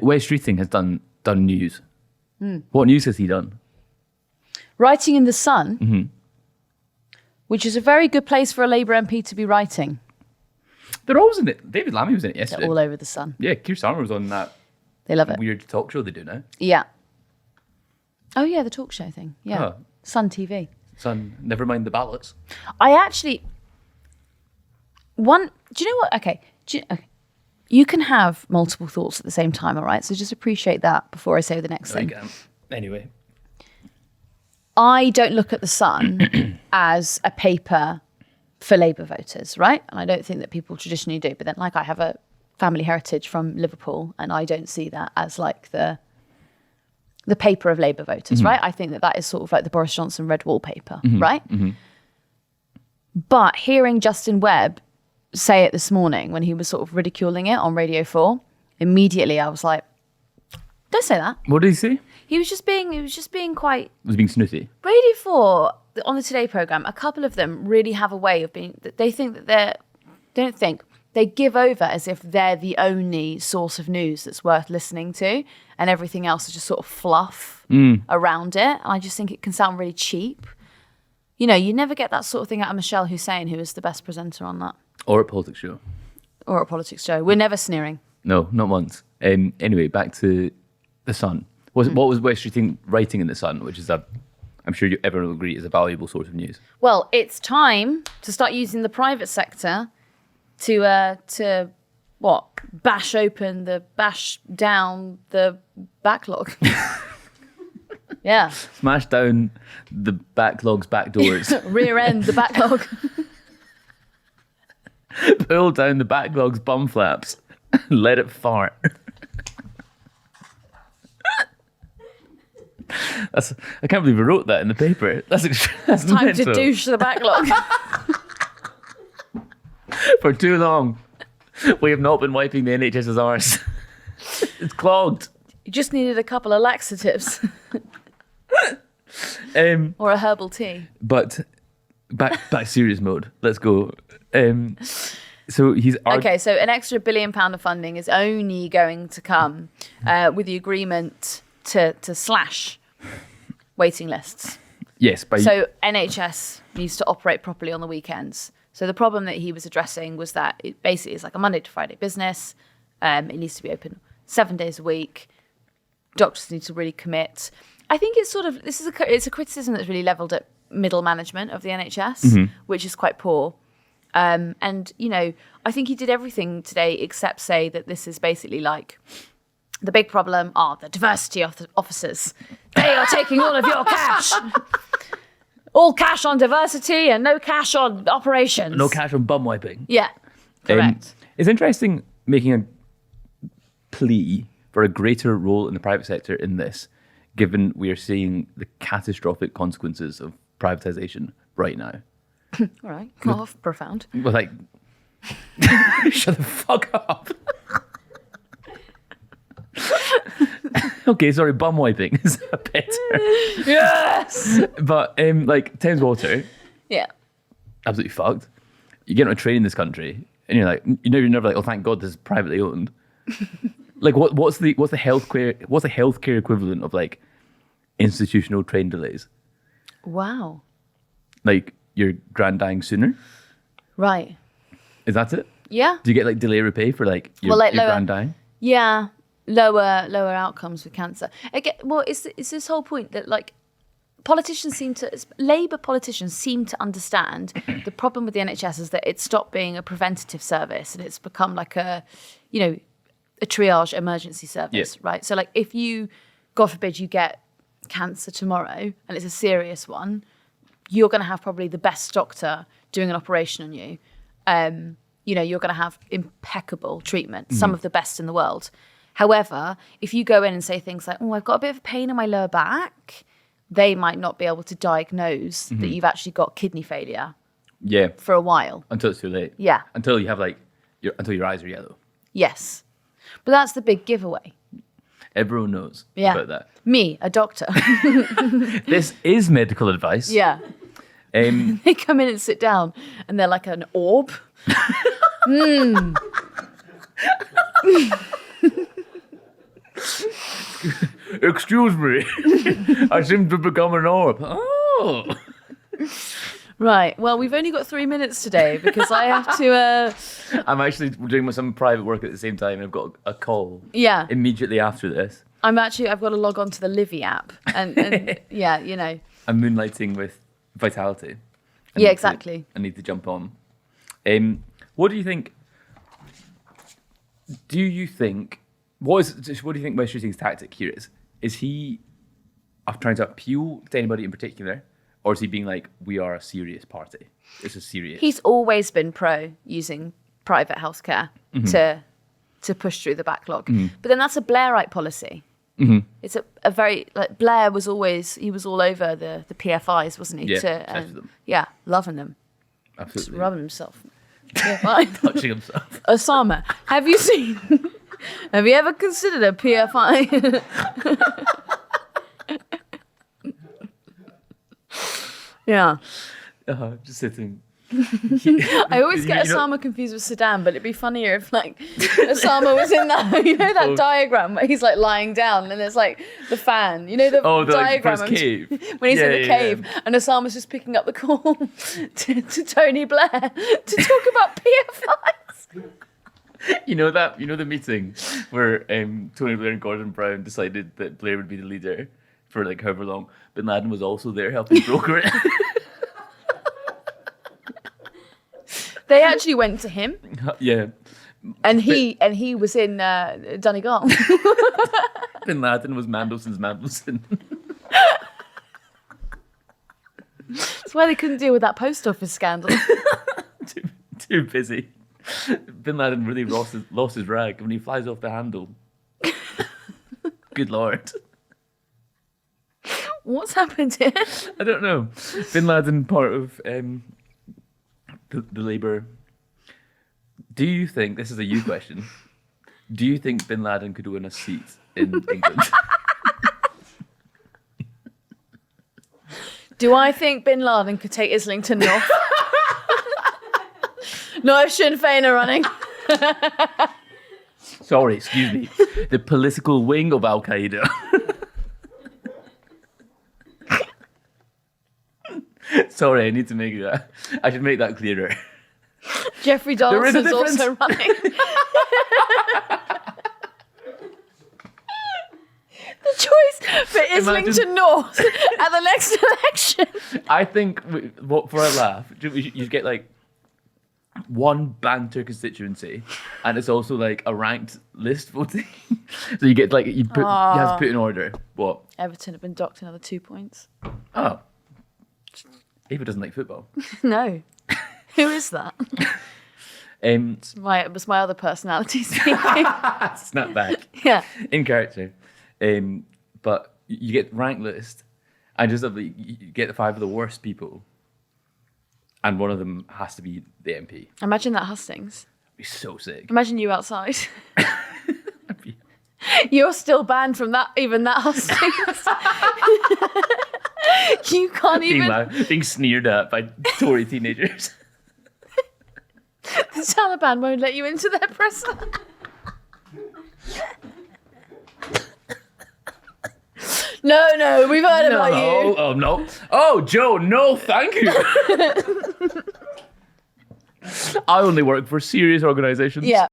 Wes Streeting has done news. What news has he done? Writing in the Sun, which is a very good place for a Labour MP to be writing. They're always in it. David Lammy was in it yesterday. They're all over the Sun. Yeah, Keir Starmer was on that. They love it. Weird talk show they do now. Yeah. Oh yeah, the talk show thing. Yeah. Oh. Sun TV. Son, never mind the ballots. I actually do you know what? Okay. You can have multiple thoughts at the same time, all right? So just appreciate that before I say the next thing. Anyway. I don't look at the Sun as a paper for Labour voters, right? And I don't think that people traditionally do. But then, like, I have a family heritage from Liverpool, and I don't see that as like the paper of Labour voters, right? I think that is sort of like the Boris Johnson red wallpaper, right? But hearing Justin Webb say it this morning when he was sort of ridiculing it on Radio 4, immediately I was like, don't say that. What did he say? He was just being quite... Was being snooty. Radio 4, on the Today programme, a couple of them really have a way of being... They think that they give over as if they're the only source of news that's worth listening to, and everything else is just sort of fluff around it. And I just think it can sound really cheap. You know, you never get that sort of thing out of Michelle Hussein, who is the best presenter on that. Or at PoliticsJOE. Or at PoliticsJOE. We're never sneering. No, not once. Anyway, back to the Sun. What was Wes Streeting writing in the Sun, which is I'm sure everyone will agree is a valuable source of news. Well, it's time to start using the private sector to bash down the backlog. Yeah. Smash down the backlog's back doors. Rear end the backlog. Pull down the backlog's bum flaps. Let it fart. I can't believe I wrote that in the paper. That's Time mental. to douche the backlog. For too long, we have not been wiping the NHS's arse. It's clogged. You just needed a couple of laxatives. Or a herbal tea. But back serious mode. Let's go. So he's okay. So an extra £1 billion of funding is only going to come with the agreement to slash waiting lists. Yes. So NHS needs to operate properly on the weekends. So the problem that he was addressing was that it basically is like a Monday to Friday business. It needs to be open 7 days a week. Doctors need to really commit. I think it's sort of it's a criticism that's really levelled at middle management of the NHS, which is quite poor. And you know, I think he did everything today except say that this is basically like the big problem are the diversity of the officers. They are taking all of your cash. All cash on diversity and no cash on operations. No cash on bum wiping. Yeah, correct. It's interesting making a plea for a greater role in the private sector in this, given we are seeing the catastrophic consequences of privatisation right now. All right, come off, profound. Well, like, shut the fuck up. Okay, sorry, bum wiping is better. Yes! But, like, Thames Water, Yeah. absolutely fucked. You get on a train in this country, and you're like, you're never like, oh, thank God this is privately owned. Like, what's the healthcare equivalent of, like, institutional train delays? Wow. Like, your grand dying sooner? Right. Is that it? Yeah. Do you get, like, delay repay for, like, your lower, grand dying? Yeah. Lower outcomes with cancer. Again, well, it's this whole point that, like, Labour politicians seem to understand the problem with the NHS is that it's stopped being a preventative service and it's become like a triage emergency service, right? So, like, if you, God forbid, you get cancer tomorrow and it's a serious one, you're going to have probably the best doctor doing an operation on you. You're going to have impeccable treatment, some of the best in the world. However, if you go in and say things like, oh, I've got a bit of pain in my lower back, they might not be able to diagnose that you've actually got kidney failure for a while. Until it's too late. Yeah. Until you have, like, until your eyes are yellow. Yes. But that's the big giveaway. Everyone knows about that. Me, a doctor. This is medical advice. Yeah. They come in and sit down and they're like an orb. Excuse me. I seem to become an orb. Oh. Right. Well, we've only got 3 minutes today because I have to. I'm actually doing some private work at the same time. I've got a call. Yeah. Immediately after this. I've got to log on to the Livy app, and yeah, you know. I'm moonlighting with Vitality. Yeah, exactly. I need to jump on. What do you think? What do you think Wes Streeting's tactic here is? Is he trying to appeal to anybody in particular, or is he being like, we are a serious party? This is serious. He's always been pro using private healthcare to push through the backlog, but then that's a Blairite policy. It's a very Blair was always all over the PFIs, wasn't he? Yeah, yeah, loving them, absolutely, just rubbing himself, PFI. touching himself. Osama, have you seen? Have you ever considered a PFI? Yeah. Just sitting. I always get Osama confused with Saddam, but it'd be funnier if Osama was in that diagram where he's lying down and there's the fan, the diagram first cave. when he's in the cave and Osama's just picking up the call to Tony Blair to talk about PFIs. The meeting where Tony Blair and Gordon Brown decided that Blair would be the leader for however long. Bin Laden was also there helping broker it. They actually went to him. Yeah. And he was in Donegal. Bin Laden was Mandelson's Mandelson. That's why they couldn't deal with that post office scandal. Too busy. Bin Laden really lost his rag when he flies off the handle. Good Lord. What's happened here? I don't know. Bin Laden, part of the Labour. Do you think, this is a you question, do you think Bin Laden could win a seat in England? Do I think Bin Laden could take Islington North? Not if Sinn Féin are running. Sorry, excuse me. The political wing of Al Qaeda. Sorry, I need to make that. I should make that clearer. Jeffrey Donaldson's also running. The choice for Islington North at the next election. I think, for a laugh, you get one banter constituency, and it's also a ranked list voting. So you get you have to put in order. What? Everton have been docked another 2 points. Oh. Ava doesn't like football. No. Who is that? It was my other personality speaking. Snap back. Yeah. In character. But you get ranked list, and just you get the 5 of the worst people, and one of them has to be the MP. Imagine that Hustings. It'd be so sick. Imagine you outside. You're still banned from that Hustings. You can't being sneered at by Tory teenagers. The Taliban won't let you into their press. No, we've heard about you. Oh, no. Oh, Joe, no, thank you. I only work for serious organisations. Yeah.